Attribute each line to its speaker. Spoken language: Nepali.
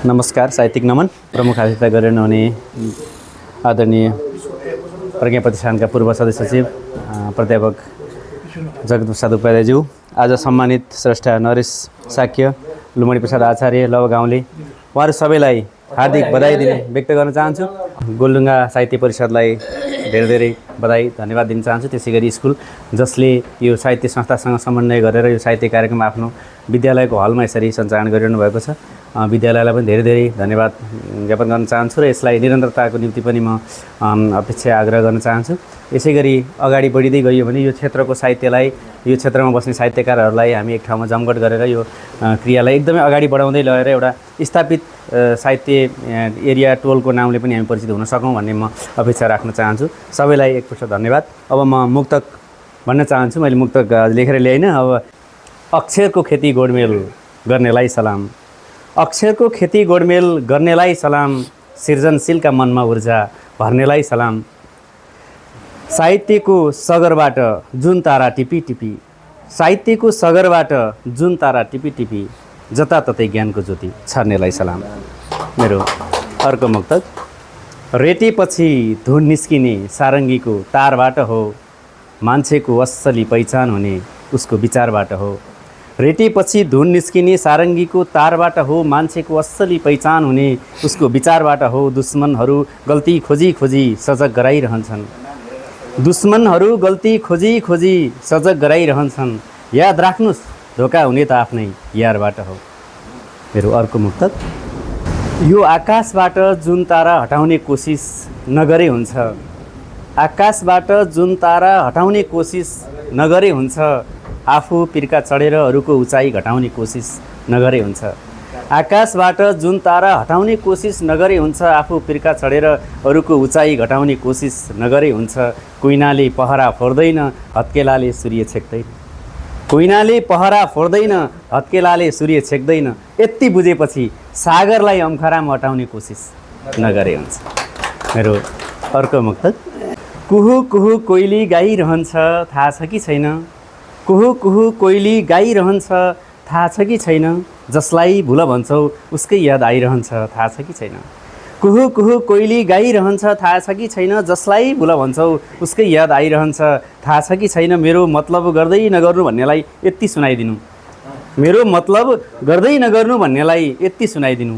Speaker 1: नमस्कार। साहित्यिक नमन प्रमुख अतिथि गरिरहनुहुने आदरणीय प्रज्ञा प्रतिष्ठानका पूर्व सदस्य सचिव प्राध्यापक जगतप्रसाद उपाध्यायज्यू, आज सम्मानित श्रेष्ठ नरेश साक्य, लुमणी प्रसाद आचार्य, लव गाउँले, उहाँहरू सबैलाई हार्दिक बधाई व्यक्त गर्न चाहन्छु। गोलढुङ्गा साहित्य परिषदलाई धेरै धेरै बधाई धन्यवाद दिन चाहन्छु। त्यसैगरी स्कुल जसले यो साहित्य संस्थासँग समन्वय गरेर यो साहित्य कार्यक्रम आफ्नो विद्यालयको हलमा यसरी सञ्चालन गरिरहनु भएको छ। विद्यालयलाई पनि धेरै धेरै धन्यवाद ज्ञापन गर्न चाहन्छु र यसलाई निरन्तरताको निम्ति पनि म अपेक्षा आग्रह गर्न चाहन्छु। यसैगरी अगाडि बढिँदै गइयो भने यो क्षेत्रको साहित्यलाई, यो क्षेत्रमा बस्ने साहित्यकारहरूलाई हामी एक ठाउँमा जमघट गरेर यो क्रियालाई एकदमै अगाडि बढाउँदै लगेर एउटा स्थापित साहित्य एरिया टोलको नामले पनि हामी परिचित हुन सकौँ भन्ने म अपेक्षा राख्न चाहन्छु। सबैलाई एकपल्ट धन्यवाद। अब म मुक्तक भन्न चाहन्छु। मैले मुक्तक लेखेर ल्याइनँ। अब अक्षरको खेती गोडमेल गर्नेलाई सलाम, अक्षरको खेती गोडमेल गर्नेलाई सलाम, सृजनशीलका मनमा ऊर्जा भर्नेलाई सलाम, साहित्यको सगरबाट जुन तारा टिपी टिपी, साहित्यको सगरबाट जुन तारा टिपी टिपी, जताततै ज्ञानको ज्योति छर्नेलाई सलाम। मेरो अर्को मुक्तक, रेटेपछि धुन निस्किने सारङ्गीको तारबाट हो, मान्छेको असली पहिचान हुने उसको विचारबाट हो। रेटेपछि धुन निस्किने सारङ्गीको तारबाट हो, मान्छेको असली पहिचान हुने उसको विचारबाट हो। दुश्मनहरू गल्ती खोजी खोजी सजग गराइरहन्छन्, दुश्मनहरू गल्ती खोजी खोजी सजग गराइरहन्छन्, याद राख्नुस् धोका हुने त आफ्नै यारबाट हो। मेरो अर्को मुक्तक, यो आकाशबाट जुन तारा हटाउने कोसिस नगरे हुन्छ, आकाशबाट जुन तारा हटाउने कोसिस नगरे हुन्छ, आफू पिर्का चढेर अरूको उचाइ घटाउने कोसिस नगरे हुन्छ। आकाशबाट जुन तारा हटाउने कोसिस नगरे हुन्छ, आफू पिर्का चढेर अरूको उचाइ घटाउने कोसिस नगरे हुन्छ। कुइनाले पहरा फोर्दैन, हत्केलाले सूर्य छेक्दैन, कुइनाले पहरा फोर्दैन, हत्केलाले सूर्य छेक्दैन, यति बुझेपछि सागरलाई अम्खरामा हटाउने कोसिस नगरे हुन्छ। मेरो अर्को मुक्तक, कुहु कुहु कोइली गाइरहन्छ थाहा छ कि छैन, कुहु कुहु कोइली गाइरहन्छ थाहा छ कि छैन, जसलाई भुल भन्छौ उसकै याद आइरहन्छ थाहा छ कि छैन। कुहु कुहु कोइली गाइरहन्छ थाहा छ कि छैन, जसलाई भुल भन्छौ उसकै याद आइरहन्छ थाहा छ कि छैन। मेरो मतलब गर्दै नगर्नु भन्नेलाई यति सुनाइदिनु, मेरो मतलब गर्दै नगर्नु भन्नेलाई यति सुनाइदिनु,